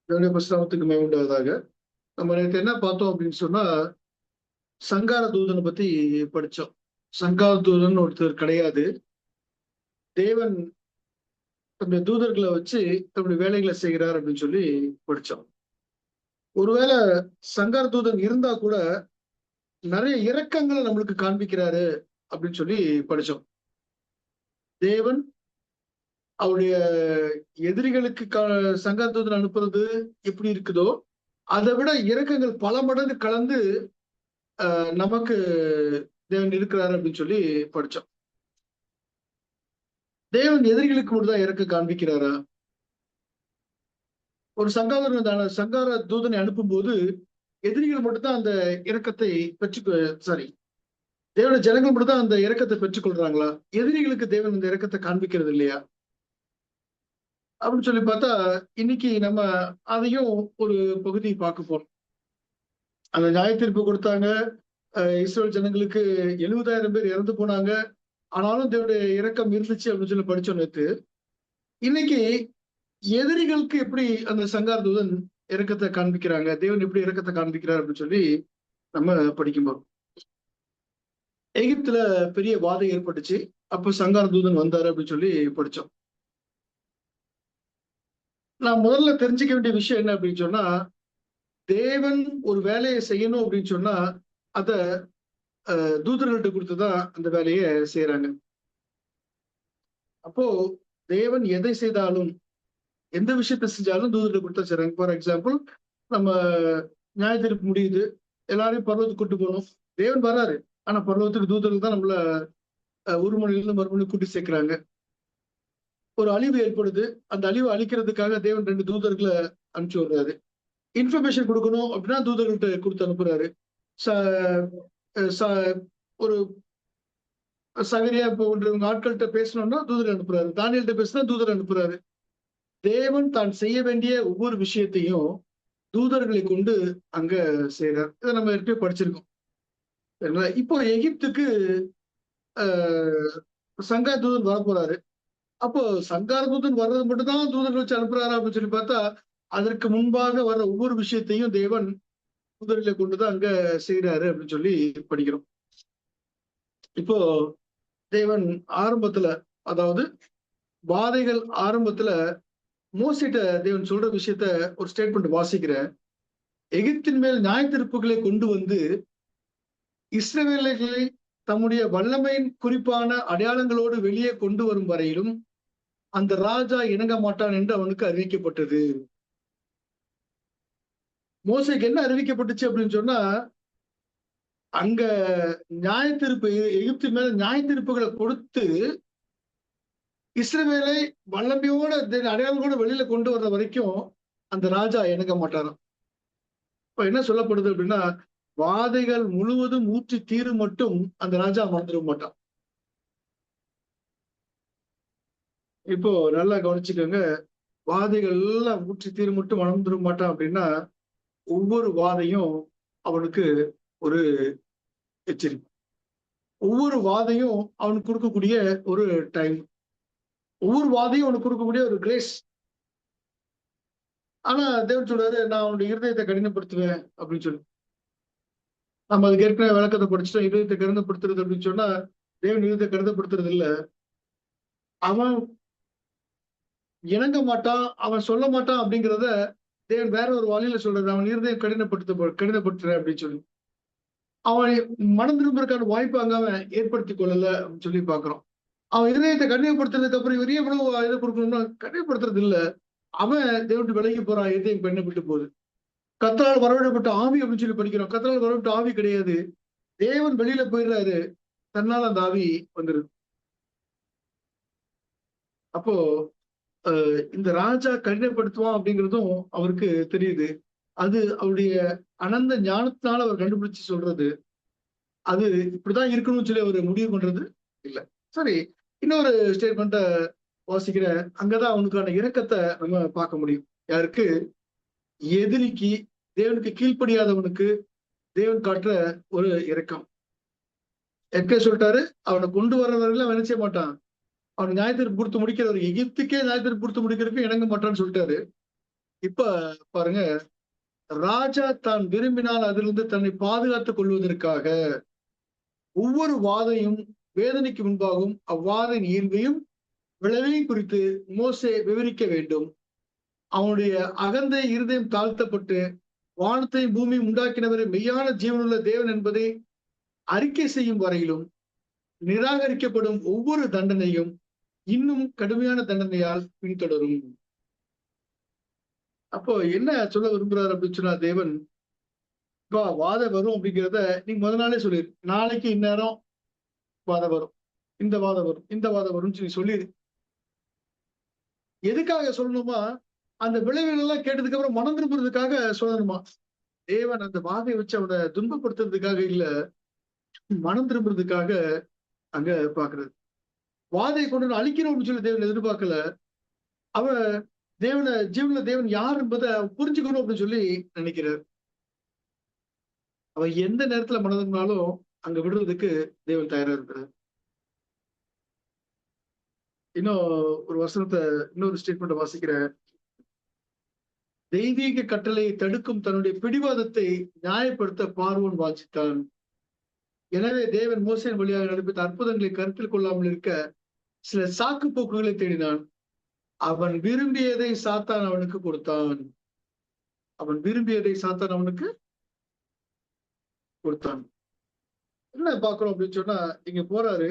தேவனுடைய பரிசுத்தத்துக்கு மகிமை உண்டாவதாக. நம்ம நேற்று என்ன பார்த்தோம் அப்படின்னு சொன்னா, சங்கார தூதனை பத்தி படிச்சோம். சங்கார தூதன் ஒருத்தர் கிடையாது. தேவன் தன்னுடைய தூதர்களை வச்சு தன்னுடைய வேலைகளை செய்கிறார் அப்படின்னு சொல்லி படிச்சோம். ஒருவேளை சங்கார தூதன் இருந்தா கூட நிறைய இரக்கங்களை நம்மளுக்கு காண்பிக்கிறாரு அப்படின்னு சொல்லி படிச்சோம். தேவன் அவருடைய எதிரிகளுக்கு சங்கார தூதன் அனுப்புறது எப்படி இருக்குதோ அதை விட இரக்கங்கள் பல மடங்கு கலந்து நமக்கு தேவன் இருக்கிறாரு அப்படின்னு சொல்லி படிச்சோம். தேவன் எதிரிகளுக்கு மட்டும் தான் இறக்க காண்பிக்கிறாரா? ஒரு சங்கார தூதனை அனுப்பும் போது எதிரிகள் மட்டும் தான் அந்த இரக்கத்தை சாரி தேவன ஜனங்கள் மட்டும் தான் அந்த இரக்கத்தை பெற்றுக்கொள்றாங்களா? எதிரிகளுக்கு தேவன் இந்த இரக்கத்தை காண்பிக்கிறது இல்லையா அப்படின்னு சொல்லி பார்த்தா, இன்னைக்கு நம்ம அதையும் ஒரு பகுதி பார்க்க போறோம். அந்த நியாய தீர்ப்பு கொடுத்தாங்க. இஸ்ரேல் ஜனங்களுக்கு 70,000 பேர் இறந்து போனாங்க. ஆனாலும் தேவனுடைய இரக்கம் இருந்துச்சு அப்படின்னு சொல்லி படிச்சோம் நேத்து. இன்னைக்கு எதிரிகளுக்கு எப்படி அந்த சங்கார தூதன் இரக்கத்தை காண்பிக்கிறாங்க, தேவன் எப்படி இரக்கத்தை காண்பிக்கிறார் அப்படின்னு சொல்லி நம்ம படிக்கும்போது, எகிப்துல பெரிய வாதை ஏற்பட்டுச்சு. அப்ப சங்கார தூதன் வந்தாரு அப்படின்னு சொல்லி படிச்சோம். நான் முதல்ல தெரிஞ்சுக்க வேண்டிய விஷயம் என்ன அப்படின்னு சொன்னா, தேவன் ஒரு வேலையை செய்யணும் அப்படின்னு சொன்னா அத தூதர்கள்ட்ட கொடுத்துதான் அந்த வேலையை செய்யறாங்க. அப்போ தேவன் எதை செய்தாலும், எந்த விஷயத்த செஞ்சாலும் தூதர்கிட்ட கொடுத்தா செய்றாங்க. ஃபார் எக்ஸாம்பிள், நம்ம நியாய தீர்ப்பு முடியுது, எல்லாரையும் பரலோகத்துக்கு கூட்டு போகணும். தேவன் வராரு, ஆனா பரலோகத்துக்கு தூதர்கள் தான் நம்மள ஒரு மணிலிருந்து மறுமணி கூட்டி சேர்க்கிறாங்க. ஒரு அழிவு ஏற்படுது, அந்த அழிவை அழிக்கிறதுக்காக தேவன் 2 தூதர்களை அனுப்பிச்சு விடுறாரு. இன்ஃபர்மேஷன் கொடுக்கணும் அப்படின்னா தூதர்கள்ட்ட கொடுத்து அனுப்புறாரு. ஒரு சகரியா போன்றவங்க ஆட்கள்கிட்ட பேசணும்னா தூதர் அனுப்புறாரு. தானியல்கிட்ட பேசினா தூதர் அனுப்புறாரு. தேவன் தான் செய்ய வேண்டிய ஒவ்வொரு விஷயத்தையும் தூதர்களை கொண்டு அங்க செய்யறார். இதை நம்ம ஏற்கனவே படிச்சிருக்கோம். இப்போ எகிப்துக்கு சங்கார தூதன் வர போறாரு. அப்போ சங்கார தூதன் வர்றது மட்டும் தான் தூதர்கள் வச்சு அனுப்புறாரு அப்படின்னு சொல்லி பார்த்தா, அதற்கு முன்பாக வர ஒவ்வொரு விஷயத்தையும் தேவன் தூதர்களை கொண்டுதான் அங்க செய்யறாரு அப்படின்னு சொல்லி படிக்கிறோம். இப்போ தேவன் ஆரம்பத்துல, அதாவது வாதைகள் ஆரம்பத்துல மோசிட்ட தேவன் சொல்ற விஷயத்த ஒரு ஸ்டேட்மெண்ட் வாசிக்கிறேன். எகிப்தின் மேல் நியாய தீர்ப்புகளை கொண்டு வந்து இஸ்ரவேலர்களை தம்முடைய வல்லமையின் குறிப்பான அடையாளங்களோடு வெளியே கொண்டு வரும் வரையிலும் அந்த ராஜா இணங்க மாட்டான் என்று அவனுக்கு அறிவிக்கப்பட்டது. மோசைக்கு என்ன அறிவிக்கப்பட்டுச்சு அப்படின்னு சொன்னா, அங்க நியாய தீர்ப்பு, எகிப்து மேல நியாய தீர்ப்புகளை கொடுத்து இஸ்ரவேலை வல்லமையோட அடையாளங்களோட வெளியில கொண்டு வர்ற வரைக்கும் அந்த ராஜா இணங்க மாட்டாராம். இப்ப என்ன சொல்லப்படுது அப்படின்னா, வாதைகள் முழுவதும் ஊற்றி தீரும் மட்டும் அந்த ராஜா மறந்துட மாட்டான். இப்போ நல்லா கவனிச்சுக்கோங்க. வாதைகள் எல்லாம் ஊற்றி தீரும் மட்டும் மறந்துட மாட்டான் அப்படின்னா, ஒவ்வொரு வாதையும் அவனுக்கு ஒரு எச்சரிக்கை. ஒவ்வொரு வாதையும் அவனுக்கு கொடுக்கக்கூடிய ஒரு டைம். ஒவ்வொரு வாதையும் அவனுக்கு கொடுக்கக்கூடிய ஒரு கிரேஸ். ஆனா தேவன் சொல்றாரு, நான் அவனுடைய இருதயத்தை கடினப்படுத்துவேன் அப்படின்னு சொல்லி. நம்ம அதுக்கு ஏற்கனவே விளக்கத்தை படிச்சுட்டோம். இருதயத்தை கடினப்படுத்துறது அப்படின்னு சொன்னா, தேவன் இருதயத்தை கடினப்படுத்துறது இல்ல. அவன் இணங்க மாட்டான், அவன் சொல்ல மாட்டான் அப்படிங்கிறத தேவன் வேற ஒரு வழியில சொல்றாரு. அவன் இருதயம் கடினப்படுத்துறேன் அப்படின்னு சொல்லி. அவன் மனம் திரும்புறதுக்கான வாய்ப்பு அங்க அவன் ஏற்படுத்திக் கொள்ளல அப்படின்னு சொல்லி பாக்குறோம். அவன் இருதயத்தை கடினப்படுத்துறதுக்கு அப்புறம் இவரே எவ்வளவு இதை கொடுக்கணும்னா கடினப்படுத்துறது இல்ல. அவன் தேவன் விலகி போறான், இருதயம் கடினப்பட்டு போகுது. கர்த்தரால் வரவிடப்பட்ட ஆவி அப்படின்னு சொல்லி படிக்கிறோம். கர்த்தரால் வரவிட்ட ஆவி கிடையாது. தேவன் வெளியில போயிடுறாரு, தன்னால அந்த ஆவி வந்துருது. அப்போ இந்த ராஜா கடினப்படுத்துவான் அப்படிங்கிறதும் அவருக்கு தெரியுது. அது அவருடைய அனந்த ஞானத்தினால அவர் கண்டுபிடிச்சு சொல்றது. அது இப்படிதான் இருக்கணும்னு சொல்லி அவர் முடிவு பண்றது இல்ல. சரி, இன்னொரு ஸ்டேட்மெண்ட்ட வாசிக்கிற, அங்கதான் அவனுக்கான இரக்கத்தை நம்ம பார்க்க முடியும். யாருக்கு? எதிரிக்கு, தேவனுக்கு கீழ்ப்படியாதவனுக்கு தேவன் காட்டுற ஒரு இரக்கம். எக்க சொல்லிட்டாரு, அவனை கொண்டு வர்றவர்கள் அவன் நினைச்ச மாட்டான். அவன் நியாயத்திற்கு கொடுத்து முடிக்கிறவர், எகிப்துக்கே நியாயத்திற்கு கொடுத்து முடிக்கிறதுக்கு இணங்க மாட்டான்னு சொல்லிட்டாரு. இப்ப பாருங்க, ராஜா தான் விரும்பினால் அதிலிருந்து தன்னை பாதுகாத்துக் கொள்வதற்காக ஒவ்வொரு வாதையும் வேதனைக்கு முன்பாகவும் அவ்வாதையின் இயல்பையும் விளைவையும் குறித்து மோசே விவரிக்க வேண்டும். அவனுடைய அகந்தை இருதயம் தாழ்த்தப்பட்டு வானத்தையும் பூமியும் உண்டாக்கினவரை மெய்யான ஜீவனுள்ள தேவன் என்பதை அறிக்கை செய்யும் வரையிலும் நிராகரிக்கப்படும் ஒவ்வொரு தண்டனையும் இன்னும் கடுமையான தண்டனையால் பின்தொடரும். அப்போ என்ன சொல்ல விரும்புறாரு அப்படின்னு சொன்னா தேவன், இப்ப வாதை வரும் அப்படிங்கிறத நீங்க முதல் நாளே சொல்லிரு. நாளைக்கு இந்நேரம் வாதை வரும், இந்த வாதம் வரும், இந்த வாதம் வரும்னு சொல்லிரு. எதுக்காக சொல்லணுமா? அந்த விளைவுகள் எல்லாம் கேட்டதுக்கு அப்புறம் மனம் திரும்புறதுக்காக சொல்லணுமா? தேவன் அந்த வாதையை வச்சு அவனை துன்பப்படுத்துறதுக்காக இல்ல, மனம் திரும்புறதுக்காக அங்க பாக்குறது. வாதையை கொண்டு அழிக்கணும் அப்படின்னு சொல்லி தேவன் எதிர்பார்க்கல. அவன் தேவனை ஜீவன தேவன் யார் என்பதை புரிஞ்சுக்கணும் அப்படின்னு சொல்லி நினைக்கிறார். அவன் எந்த நேரத்துல மனதிருந்தாலும் அங்க விடுறதுக்கு தேவன் தயாரா இருக்கிறார். இன்னும் ஒரு வசனத்தை, இன்னொரு ஸ்டேட்மெண்ட் வாசிக்கிறேன். தெய்வீக கட்டளையை தடுக்கும் தன்னுடைய பிடிவாதத்தை நியாயப்படுத்த பார்வோன் வாஞ்சித்தான். எனவே தேவன் மோசேயின் வழியாக நடைபெற்ற அற்புதங்களை கருத்தில் கொள்ளாமல் இருக்க சில சாக்கு போக்குகளை தேடினான். அவன் விரும்பியதை சாத்தான் அவனுக்கு கொடுத்தான். அவன் விரும்பியதை சாத்தான் அவனுக்கு கொடுத்தான். என்ன பாக்குறோம் அப்படின்னு சொன்னா, இங்க போறாரு,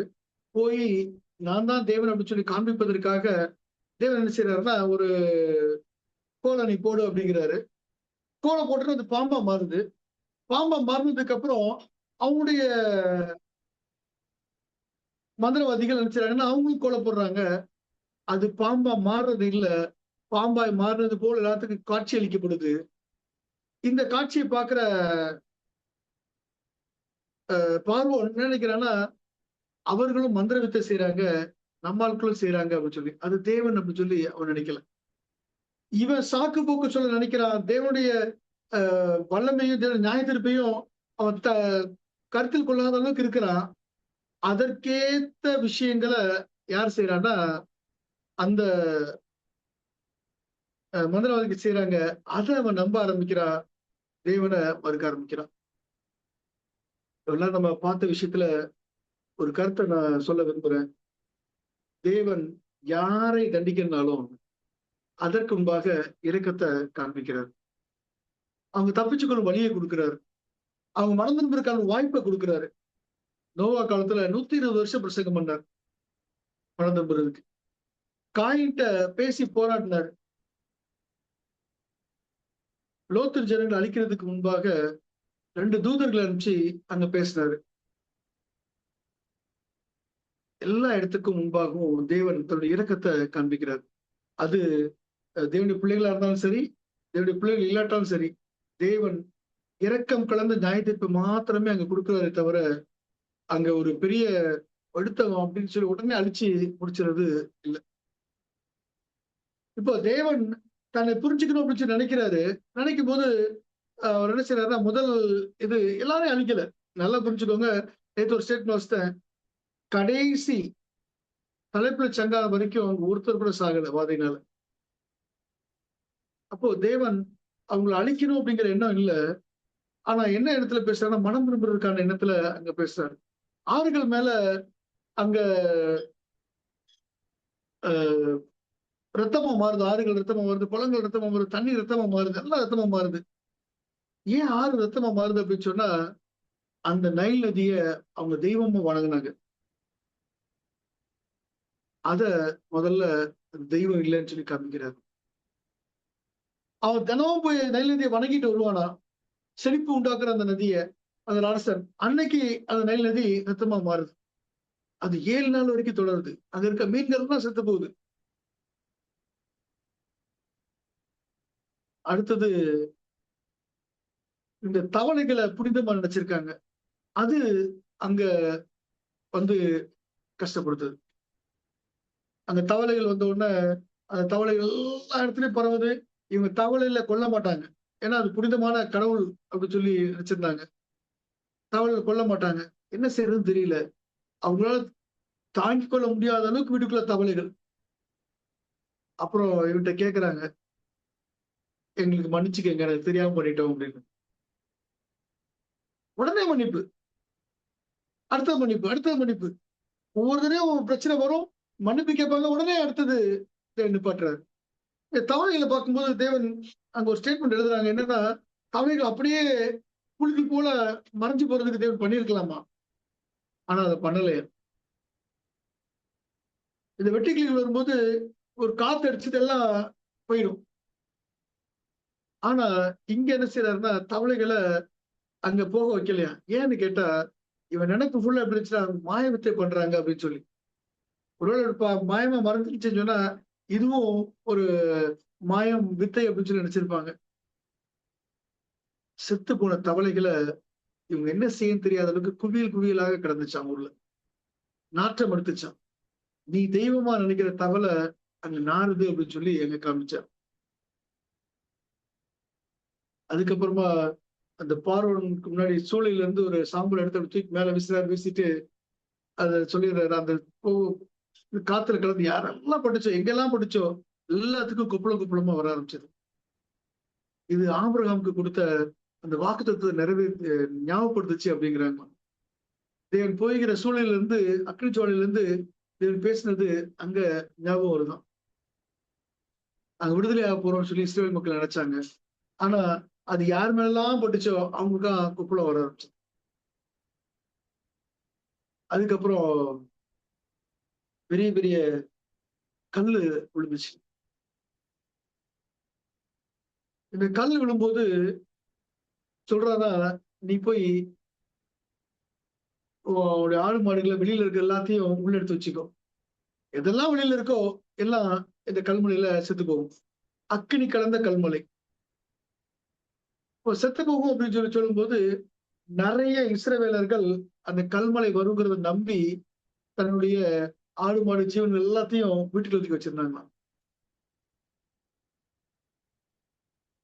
போய் நான் தான் தேவன் அப்படின்னு சொல்லி காண்பிப்பதற்காக தேவன் என்ன செய்யறாருன்னா, ஒரு கோலை நீ போடு அப்படிங்கிறாரு. கோலை போட்டு அது பாம்பா மாறுது. பாம்பா மாறினதுக்கு அப்புறம் அவங்களுடைய மந்திரவாதிகள் நினைச்சாங்கன்னா அவங்களும் கோலை போடுறாங்க. அது பாம்பா மாறுறது இல்ல, பாம்பாய் மாறுறது போல எல்லாத்துக்கும் காட்சி அளிக்கப்படுது. இந்த காட்சியை பாக்குற பார்வோன் என்ன நினைக்கிறான்னா, அவர்களும் மந்திர வித்தை செய்யறாங்க, நம்ம ஆட்களும் செய்யறாங்க அப்படின்னு சொல்லி, அது தேவன் அப்படின்னு சொல்லி அவன் நினைக்கல. இவன் சாக்கு போக்கு சொல்ல நினைக்கிறான். தேவனுடைய வல்லமையும் தேவ நியாயத்திருப்பையும் அவன் கருத்தில் கொள்ளாத அளவுக்கு இருக்கிறான். அதற்கேத்த விஷயங்களை யார் செய்யறான்னா, அந்த மந்திரவாதிக்கு செய்யறாங்க. அதை அவன் நம்ப ஆரம்பிக்கிறான், தேவனை மறுக்க ஆரம்பிக்கிறான். இதெல்லாம் நம்ம பார்த்த விஷயத்துல ஒரு கருத்தை நான் சொல்ல விரும்புறேன். தேவன் யாரை தண்டிக்கிறனாலும் அதற்கு முன்பாக இரக்கத்தை காண்பிக்கிறார். அவங்க தப்பிச்சுக்கொள்ளும் வழியை கொடுக்கிறார். அவங்க மனம் திரும்புறதுக்கான வாய்ப்பை கொடுக்கிறாரு. நோவா காலத்துல 120 வருஷம் பிரசங்கம் பண்ணார் மனம் திரும்புறதுக்கு. காயின்ட்ட பேசி போராடினார். லோத்து ஜனங்களை அழிக்கிறதுக்கு முன்பாக 2 தூதர்களை அனுப்பிச்சு அங்க பேசினாரு. எல்லா இடத்துக்கும் முன்பாகவும் தேவன் தன்னுடைய இரக்கத்தை காண்பிக்கிறார். அது தேவனுடைய பிள்ளைகளா இருந்தாலும் சரி, தேவனுடைய பிள்ளைகள் இல்லாட்டாலும் சரி, தேவன் இரக்கம் கலந்த நியாயத்தீர்ப்பு மாத்திரமே அங்க கொடுக்கிறாரே தவிர, அங்க ஒரு பெரிய எடுத்தவன் அப்படின்னு சொல்லி உடனே அழிச்சு முடிச்சுறது இல்லை. இப்போ தேவன் தன்னை புரிஞ்சுக்கணும் அப்படின்னு சொல்லி நினைக்கிறாரு. நினைக்கும் போது அவர் என்ன செய்யறாருன்னா, முதல் இது எல்லாரையும் அழிக்கல. நல்லா புரிஞ்சுக்கோங்க. நேற்று ஒரு ஸ்டேட்மெண்ட் வச்சிட்டேன். கடைசி தலைப்புல சங்காத வரைக்கும் அவங்க ஒருத்தர் கூட சாகல வாதையினால. அப்போ தேவன் அவங்களை அழிக்கணும் அப்படிங்கிற எண்ணம் இல்ல. ஆனா என்ன இடத்துல பேசுறாருன்னா, மனம் திரும்புறதுக்கான எண்ணத்துல அங்க பேசுறாரு. ஆறுகள் மேல அங்க ரத்தமா மாறுது, ஆறுகள் ரத்தமா மாறுது, குளங்கள் ரத்தமா மாறுது, தண்ணி ரத்தமா மாறுது, எல்லாம் ரத்தமா மாறுது. ஏன் ஆறு ரத்தமா மாறுது அப்படின்னு சொன்னா, அந்த நைல் நதிய அவங்க தெய்வமா வணங்குனாங்க. அத முதல்ல தெய்வம் இல்லைன்னு சொல்லி காமிக்கிறாரு. அவன் தினமும் போய் நைல் நதியை வணங்கிட்டு வருவானா, செழிப்பு உண்டாக்குற அந்த நதிய, அந்த அரசன் அன்னைக்கு அந்த நைல் நதி ரத்தமா மாறுது. அது 7 நாள் வரைக்கும் தொடருது. அங்க இருக்க மீன்கள் தான் செத்து போகுது. அடுத்தது இந்த தவளைகளை புனிதமா நினைச்சிருக்காங்க. அது அங்க வந்து கஷ்டப்படுத்துது. அங்க தவளைகள் வந்த உடனே அந்த தவளைகள் எல்லா இடத்துலயும் பரவுது. இவங்க தவளையில கொல்ல மாட்டாங்க. ஏன்னா அது புனிதமான கடவுள் அப்படின்னு சொல்லி நினைச்சிருந்தாங்க. தவளைகள் கொல்ல மாட்டாங்க. என்ன செய்யறதுன்னு தெரியல. அவங்களால தாங்கிக் கொள்ள முடியாத அளவுக்கு வீட்டுக்குள்ள தவளைகள். அப்புறம் இவன்கிட்ட கேக்குறாங்க, எங்களுக்கு மன்னிச்சுக்கங்க, எனக்கு தெரியாம பண்ணிட்டோம் அப்படின்னு. உடனே மன்னிப்பு, அடுத்த மன்னிப்பு, அடுத்த மன்னிப்பு. ஒவ்வொரு தடவையும் ஒரு பிரச்சனை வரும், மன்னிப்பு கேட்பாங்க, உடனே அடுத்தது தேவன் நிப்பாட்டுறாரு. தவளைகளை பார்க்கும்போது தேவன் அங்க ஒரு ஸ்டேட்மெண்ட் எழுதுறாங்க. என்னன்னா, தவளைகள் அப்படியே புழுதி போல மறைஞ்சு போறதுக்கு தேவன் பண்ணியிருக்கலாமா? ஆனா அத பண்ணலையாம். இந்த வெட்டுக்கிளிகள் வரும்போது ஒரு காத்து அடிச்சது எல்லாம் போயிடும். ஆனா இங்க என்ன செய்றாருன்னா, தவளைகள அங்க போக வைக்கலையாம். ஏன்னு கேட்டா, இவன் நினைப்பு ஃபுல்லா எப்படி இருந்துச்சுன்னா, மாய வித்தை பண்றாங்க அப்படின்னு சொல்லி. ஒருவேளை மாயமா மறைஞ்சிருச்சுன்னு சொன்னா, இதுவும் ஒரு மாயம், வித்தை அப்படின்னு சொல்லி நினைச்சிருப்பாங்க. செத்து போன தவளைகள இவங்க என்ன செய்யன்னு தெரியாத அளவுக்கு குவியல் குவியலாக கிடந்துச்சாம் ஊர்ல. நாற்றம் எடுத்துச்சாம். நீ தெய்வமா நினைக்கிற தவளை அங்க நாறுது அப்படின்னு சொல்லி எங்க காமிச்சா. அதுக்கப்புறமா அந்த பார்வோனுக்கு முன்னாடி சூளையில இருந்து ஒரு சாம்பல் எடுத்து அப்படி தூக்கி மேல வீசுறாரு. வீசிட்டு அத சொல்லிடுறாரு. அந்த பூ காத்துல கலந்து யாரெல்லாம் பட்டுச்சோ, எங்கெல்லாம் பட்டுச்சோ எல்லாத்துக்கும் குப்பளம் குப்பளமா வர ஆரம்பிச்சது. இது ஆபிரகாமுக்கு கொடுத்த அந்த வாக்குத்தத்தத்தை ஞாபகப்படுத்துச்சு அப்படிங்கிறாங்க. தேவன் போய்கிற சூழ்நிலையில இருந்து, அக்கினி ஜுவாலையில இருந்து தேவன் பேசினது அங்க ஞாபகம் வருதாம். நாங்க விடுதலை ஆக போறோம்னு சொல்லி இஸ்ரவேல் மக்கள் நினைச்சாங்க. ஆனா அது யார் மேலெல்லாம் பட்டுச்சோ அவங்களுக்குதான் குப்புலம் வர ஆரம்பிச்சது. அதுக்கப்புறம் பெரிய பெரிய கல்லு விழுந்துச்சு. இந்த கல் விழும்போது சொல்றாரா, நீ போய் உன்னுடைய ஆடு மாடுகளை வெளியில இருக்க எல்லாத்தையும் உள்ள எடுத்து வச்சுக்கோ. எதெல்லாம் வெளியில இருக்கோ எல்லாம் இந்த கல்முனையில செத்து போகும். அக்கினி கலந்த கல்மலை. இப்போ செத்து போகும் அப்படின்னு சொல்லி சொல்லும்போது நிறைய இஸ்ரவேலர்கள் அந்த கல்மலை வருங்கிறத நம்பி தன்னுடைய ஆடு மாடு ஜீவன்கள் எல்லாத்தையும் வீட்டுக்கு ஒதுக்கி வச்சிருந்தாங்களாம்.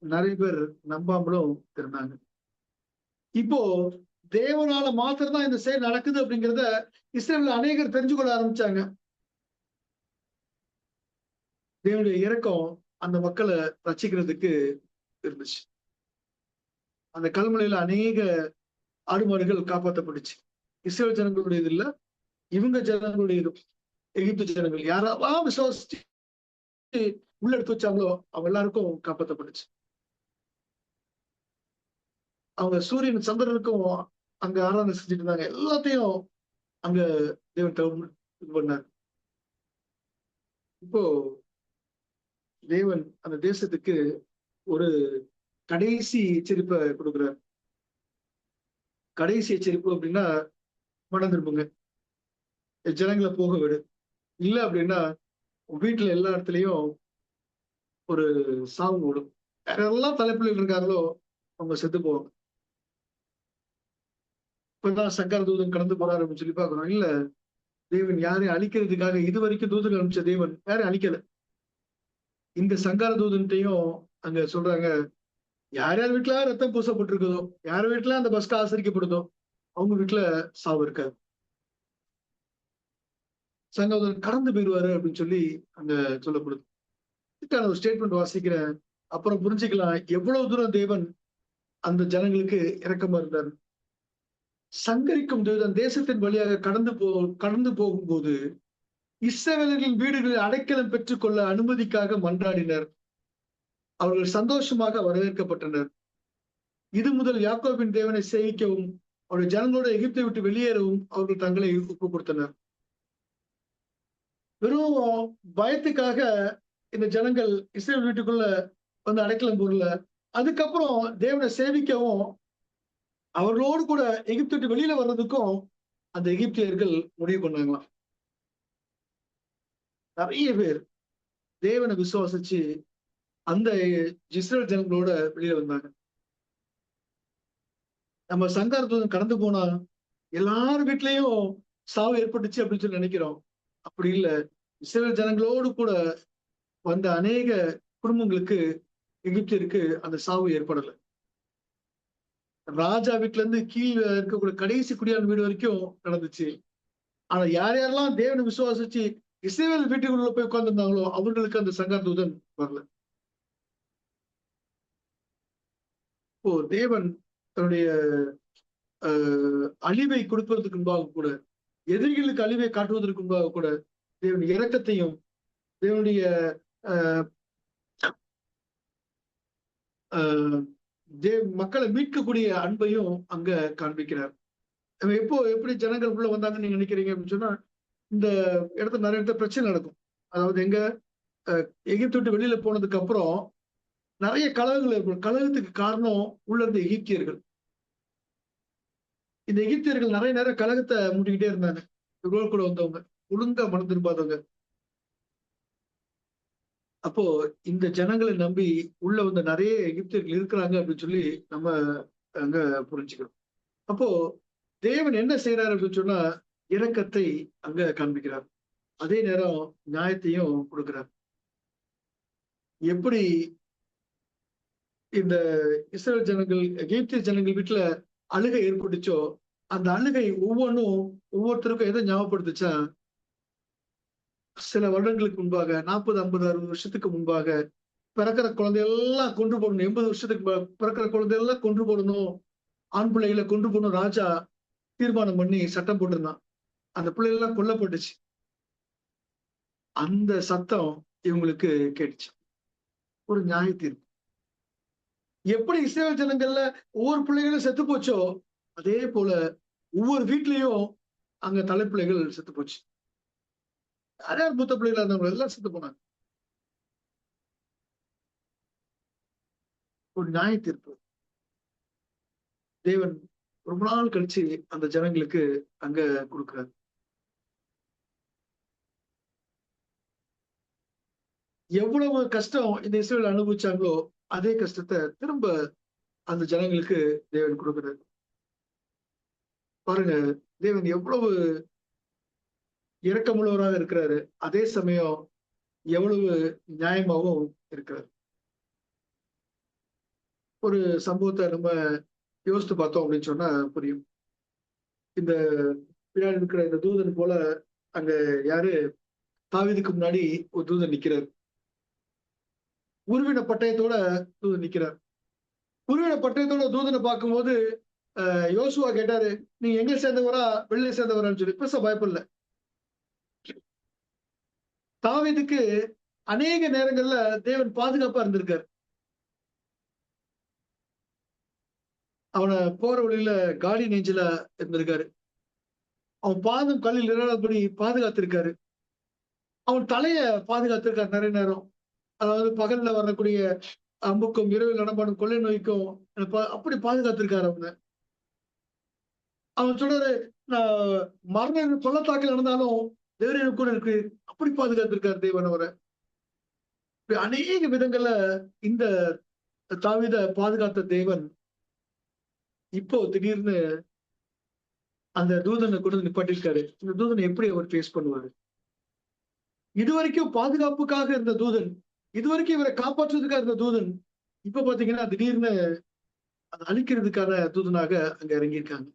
நிறைய பேர் நம்பாமலும் இருந்தாங்க. இப்போ தேவனால மாத்திரம் தான் இந்த செயல் நடக்குது அப்படிங்கிறத இஸ்ரவேல் அநேகர் தெரிஞ்சு கொள்ள ஆரம்பிச்சாங்க. தேவனுடைய இரக்கம் அந்த மக்களை ரட்சிக்கிறதுக்கு இருந்துச்சு. அந்த கல்மலையில அநேக ஆடு மாடுகள் காப்பாற்றப்பட்டுச்சு. இஸ்ரவேல் ஜனங்களுடையது இல்ல, இவங்க ஜனங்களுடையது. எகிப்து ஜனங்கள் யாரெல்லாம் விசுவாசிச்சு உள்ள எடுத்து வச்சாங்களோ அவங்க எல்லாருக்கும் காப்பாற்றப்பட்டுச்சு. அவங்க சூரியன் சந்திரனுக்கும் அங்க ஆராதனை செஞ்சுட்டு இருந்தாங்க. எல்லாத்தையும் அங்க தேவன் இது பண்ணார். இப்போ தேவன் அந்த தேசத்துக்கு ஒரு கடைசி எச்சரிப்பை கொடுக்குறார். கடைசி எச்சரிப்பு அப்படின்னா, மனம் திரும்புங்க, ஜனங்களை போக விடு. இல்ல அப்படின்னா வீட்டுல எல்லா இடத்துலயும் ஒரு சாவு விடும். யாரெல்லாம் தலைப்பிள்ளைகள் இருக்காங்களோ அவங்க செத்து போவாங்க. இப்பதான் சங்கர தூதன் கடந்து போறாரு அப்படின்னு சொல்லி பாக்குறோம். இல்ல, தேவன் யாரையும் அழிக்கிறதுக்காக இதுவரைக்கும் தூதன் அனுப்பிச்ச தேவன் யாரையும் அழிக்கல. இந்த சங்கார தூதன்ட்டையும் அங்க சொல்றாங்க, யார் யார் வீட்டுல ரத்தம் பூசப்பட்டிருக்குதோ, யார் வீட்டுல அந்த பஸ்கா ஆசரிக்கப்படுதோ அவங்க வீட்டுல சாவு இருக்காது. சங்கோதரன் கடந்து போயிடுவாரு அப்படின்னு சொல்லி அங்க சொல்லப்படுது. இதுக்கான ஒரு ஸ்டேட்மெண்ட் வாசிக்கிறேன். அப்புறம் புரிஞ்சுக்கலாம் எவ்வளவு தூரம் தேவன் அந்த ஜனங்களுக்கு இரக்கமா இருந்தார். சங்கரிக்கும் தூதன் தேசத்தின் வழியாக கடந்து போகும்போது இஸ்ரவேலர்களின் வீடுகளில் அடைக்கலம் பெற்றுக்கொள்ள அனுமதிக்காக மன்றாடினர். அவர்கள் சந்தோஷமாக வரவேற்கப்பட்டனர். இது முதல் யாக்கோபின் தேவனை சேவிக்கவும் அவருடைய ஜனங்களோட எகிப்தை விட்டு வெளியேறவும் அவர்கள் தங்களை ஒப்பு கொடுத்தனர். வெறும் பயத்துக்காக இந்த ஜனங்கள் இஸ்ரேல் வீட்டுக்குள்ள வந்து அடைக்கலம் பொருள். அதுக்கப்புறம் தேவனை சேவிக்கவும் அவர்களோடு கூட எகிப்து விட்டு வெளியில வர்றதுக்கும் அந்த எகிப்தியர்கள் முடிவு பண்ணாங்களாம். நிறைய பேர் தேவனை விசுவாசிச்சு அந்த இஸ்ரேல் ஜனங்களோட வெளியில வந்தாங்க. நம்ம சங்காரத்துடன் கடந்து போனா எல்லார் வீட்லயும் சாவு ஏற்பட்டுச்சு அப்படின்னு சொல்லி நினைக்கிறோம். அப்படி இல்ல, இஸ்ரேல் ஜனங்களோடு கூட வந்த அநேக குடும்பங்களுக்கு எகிப்தியருக்கு அந்த சாவு ஏற்படல. ராஜா வீட்டுல இருந்து கீழே இருக்கக்கூடிய கடைசி குடியான் வீடு வரைக்கும் நடந்துச்சு. ஆனா யார் யாரெல்லாம் தேவனை விசுவாசிச்சு இஸ்ரேல் வீட்டுக்குள்ள போய் உட்கார்ந்துருந்தாங்களோ அவர்களுக்கு அந்த சங்கார தூதன் வரல. இப்போ தேவன் தன்னுடைய அழிவை கொடுப்பதற்கு முன்பாக கூட, எதிரிகளுக்கு அழிவை காட்டுவதற்கு முன்பாக கூட, தேவன் இரக்கத்தையும் தேவனுடைய அஹ் அஹ் மக்களை மீட்கக்கூடிய அன்பையும் அங்க காண்பிக்கிறார். எப்போ எப்படி ஜனங்கள் உள்ள வந்தாங்கன்னு நீங்க நினைக்கிறீங்க அப்படின்னு சொன்னா, இந்த இடத்துல நிறைய இடத்துல பிரச்சனை நடக்கும். அதாவது எங்க எகிப்து விட்டு வெளியில போனதுக்கு அப்புறம் நிறைய கலகங்கள் ஏற்படும். கலகத்துக்கு காரணம் உள்ள இருந்த எகிப்தியர்கள். இந்த எகிப்தியர்கள் நிறைய நேரம் கலகத்தை மூட்டிக்கிட்டே இருந்தாங்க. இவரோட கூட வந்தவங்க ஒழுங்கா மனம் திரும்பாதவங்க. அப்போ இந்த ஜனங்களை நம்பி உள்ள வந்த நிறைய எகிப்தியர்கள் இருக்கிறாங்க அப்படின்னு சொல்லி நம்ம அங்க புரிஞ்சுக்கிறோம். அப்போ தேவன் என்ன செய்யறாரு அப்படின்னு சொன்னா, இரக்கத்தை அங்க காண்பிக்கிறார். அதே நேரம் நியாயத்தையும் கொடுக்கிறார். எப்படி இந்த இஸ்ரேல் ஜனங்கள் எகிப்திய ஜனங்கள் வீட்டுல அழுகை ஏற்பட்டுச்சோ, அந்த அழுகை ஒவ்வொருத்தருக்கும் எதை ஞாபகப்படுத்துச்சா, சில வருடங்களுக்கு முன்பாக 40, 50, 60 வருஷத்துக்கு முன்பாக பிறக்கிற குழந்தையெல்லாம் கொன்று போடணும். 80 வருஷத்துக்கு பிறக்கிற குழந்தையெல்லாம் கொன்று போடணும், ஆண் பிள்ளைகளை கொன்று போடணும் ராஜா தீர்மானம் பண்ணி சட்டம் போட்டிருந்தான். அந்த பிள்ளைகள் எல்லாம் கொல்லப்பட்டுச்சு. அந்த சத்தம் இவங்களுக்கு கேட்டுச்சு. ஒரு நியாய தீர்ப்பு. எப்படி இஸ்ரேல் ஜனங்கள்ல ஒவ்வொரு பிள்ளைகளும் செத்து போச்சோ, அதே போல ஒவ்வொரு வீட்லயும் அங்க தலைப்பிள்ளைகள் செத்து போச்சு. யார் மூத்த பிள்ளைகளா இருந்தவங்க எல்லாம் செத்து போனாங்க. ஒரு நியாய தீர்ப்பு. தேவன் ரொம்ப நாள் கழிச்சு அந்த ஜனங்களுக்கு அங்க கொடுக்கிறார். எவ்வளவு கஷ்டம் இந்த இஸ்ரேல் அனுபவிச்சாங்களோ அதே கஷ்டத்தை திரும்ப அந்த ஜனங்களுக்கு தேவன் கொடுக்கிறார். பாருங்க, தேவன் எவ்வளவு இரக்கமுள்ளவராக இருக்கிறாரு, அதே சமயம் எவ்வளவு நியாயமாகவும் இருக்கிறார். ஒரு சம்பவத்தை நம்ம யோசித்து பார்த்தோம் அப்படின்னு சொன்னா புரியும். இந்த பின்னாடி இருக்கிற இந்த தூதன் போல அங்க யாரு, தாவீதுக்கு முன்னாடி ஒரு தூதன் நிக்கிறார். உருவின பட்டயத்தோட தூதன் நிக்கிறார். உருவின பட்டயத்தோட தூதனை பார்க்கும்போது யோசுவா கேட்டாரு, நீங்க எங்க சேர்ந்தவரா வெளியில சேர்ந்தவரான்னு சொல்லி. பெருசா பயப்படல. தாவீதுக்கு அநேக நேரங்கள்ல தேவன் பாதுகாப்பா இருந்திருக்காரு. அவனை போற வழியில காடி நெஞ்சில இருந்திருக்காரு. அவன் பாதம் கல்லில் இராதபடி பாதுகாத்திருக்காரு. அவன் தலைய பாதுகாத்திருக்காரு நிறைய நேரம். அதாவது பகல்ல வரக்கூடிய அம்புக்கும் இரவில் நடமாடும் கொள்ளை நோய்க்கும் அப்படி பாதுகாத்திருக்காரு அவனை. அவன் சொல்றாரு, நான் மரண பள்ளத்தாக்கில் நடந்தாலும் தேவன் கூட இருக்கு, அப்படி பாதுகாத்திருக்காரு தேவன் அவரை. அநேக விதங்கள்ல இந்த தாவீத பாதுகாத்த தேவன் இப்போ திடீர்னு அந்த தூதனை கொண்டு நிப்பாட்டிருக்காரு. இந்த தூதனை எப்படி அவர் ஃபேஸ் பண்ணுவாரு? இதுவரைக்கும் பாதுகாப்புக்காக இருந்த தூதன், இதுவரைக்கும் இவரை காப்பாற்றுறதுக்காக இருந்த தூதன், இப்ப பாத்தீங்கன்னா திடீர்னு அதை அழிக்கிறதுக்கான தூதனாக அங்க இறங்கியிருக்காங்க.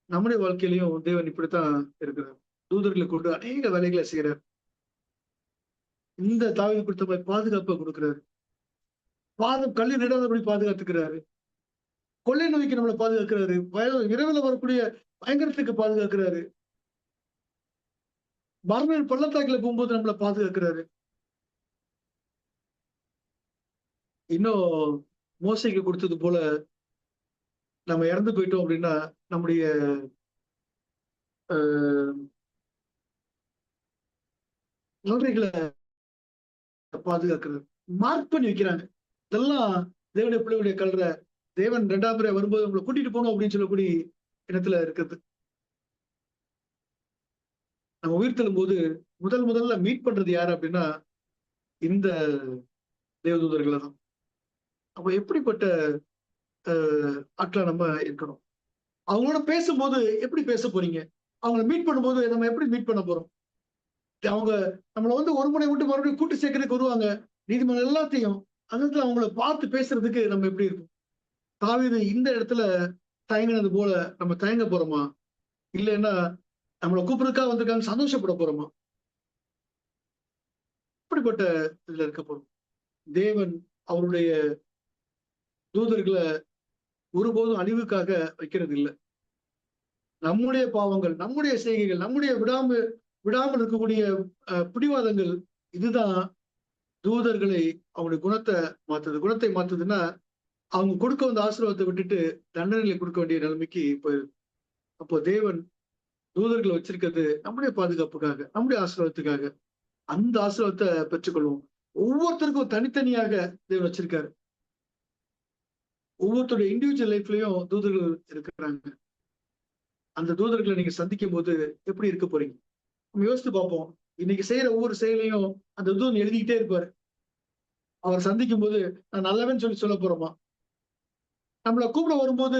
நம்முடைய வாழ்க்கையிலையும் தேவன் இப்படித்தான் இருக்கிறார். தூதர்களை கொண்டு அநேக வேலைகளை செய்யறார். இந்த தாவீது கொடுத்த மாதிரி பாதுகாப்பை கொடுக்கிறாரு. பாதம் கல்லில் இடாதபடி பாதுகாத்துக்கிறாரு. கொள்ளை நோய்க்கு நம்மளை பாதுகாக்கிறாரு. இரவுல வரக்கூடிய பயங்கரத்துக்கு பாதுகாக்கிறாரு. மரண பள்ளத்தாக்கில போகும்போது நம்மளை பாதுகாக்கிறாரு. இன்னும் மோசைக்கு கொடுத்தது போல நம்ம இறந்து போயிட்டோம் அப்படின்னா நம்முடைய நன்றிகளை பாதுகாக்கிறது, மார்க் பண்ணி வைக்கிறாங்க. இதெல்லாம் தேவனுடைய பிள்ளைகளுடைய கல்ற தேவன் 2ஆம் முறை வரும்போது உங்களை கூட்டிட்டு போகணும் அப்படின்னு சொல்லக்கூடிய இடத்துல இருக்கிறது. நம்ம உயிர் தள்ளும் போது முதல்ல மீட் பண்றது யாரு அப்படின்னா இந்த தேவதூதர்களை தான். அப்ப எப்படிப்பட்ட ஆட்களா நம்ம இருக்கணும்? அவங்களோட பேசும்போது எப்படி பேச போறீங்க? அவங்கள மீட் பண்ணும்போது நம்ம எப்படி மீட் பண்ண போறோம்? அவங்க நம்மளை ஒரு முறை விட்டு மறுபடியும் கூட்டு சேர்க்கறதுக்கு வருவாங்க. நீதிமன்றம் எல்லாத்தையும் அந்த அவங்கள பார்த்து பேசுறதுக்கு நம்ம எப்படி இருக்கும்? தாவீது இந்த இடத்துல தயங்கினது போல நம்ம தயங்க போறோமா? இல்லைன்னா நம்மளை கூப்பிடுறதுக்காக வந்திருக்காங்க சந்தோஷப்பட போறோமா? இப்படிப்பட்ட இதுல இருக்க போறோம். தேவன் அவருடைய தூதர்களை ஒருபோதும் அழிவுக்காக வைக்கிறது இல்லை. நம்முடைய பாவங்கள், நம்முடைய செய்கைகள், நம்முடைய விடாமல் இருக்கக்கூடிய பிடிவாதங்கள், இதுதான் தூதர்களை அவங்களுடைய குணத்தை மாத்துதுன்னா, அவங்க கொடுக்க வந்த ஆசீர்வாதத்தை விட்டுட்டு தண்டனைகளை கொடுக்க வேண்டிய நிலைமைக்கு போயிருது. அப்போ தேவன் தூதர்களை வச்சிருக்கிறது நம்முடைய பாதுகாப்புக்காக, நம்முடைய ஆசீர்வாதத்துக்காக. அந்த ஆசீர்வாதத்தை பெற்றுக்கொள்வோம். ஒவ்வொருத்தருக்கும் தனித்தனியாக தேவன் வச்சிருக்காரு. ஒவ்வொருத்தருடைய இண்டிவிஜுவல் லைஃப்லயும் தூதர்கள் இருக்கிறாங்க. அந்த தூதர்களை நீங்க சந்திக்கும் போது எப்படி இருக்க போறீங்க? நம்ம யோசித்து பார்ப்போம். இன்னைக்கு செய்யற ஒவ்வொரு செயலையும் அந்த தூதன் எழுதிக்கிட்டே இருப்பாரு. அவர் சந்திக்கும் போது நான் நல்லவன் சொல்ல போறோமா? நம்மளை கூப்பிட வரும்போது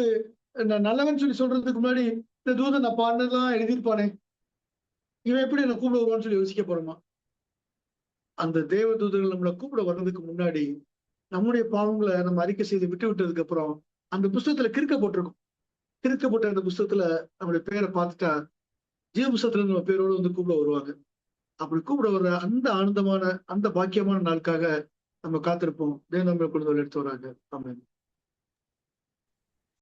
நான் நல்லவன் சொல்றதுக்கு முன்னாடி இந்த தூதன் நான் பாடினதான் எழுதியிருப்பானே, இவன் எப்படி என்ன கூப்பிட வருவான்னு சொல்லி யோசிக்க போறோமா? அந்த தேவ தூதர்கள் நம்மளை கூப்பிட வர்றதுக்கு முன்னாடி நம்முடைய பாவங்களை நம்ம அறிக்கை செய்து விட்டதுக்கு அப்புறம் அந்த புஸ்தகத்துல கிறுக்கப்பட்டிருக்கும். கிறுக்கப்பட்ட அந்த புஸ்தகத்துல நம்மளுடைய பேரை பார்த்துட்டா ஜீவ புஸ்தகத்துல நம்ம பேரோட வந்து கூப்பிட வருவாங்க. அப்படி கூப்பிட வர்ற அந்த ஆனந்தமான, அந்த பாக்கியமான நாளுக்காக நம்ம காத்திருப்போம். தேவன் நம்மளை கொண்டு எடுத்து வராங்க. ஆமென்.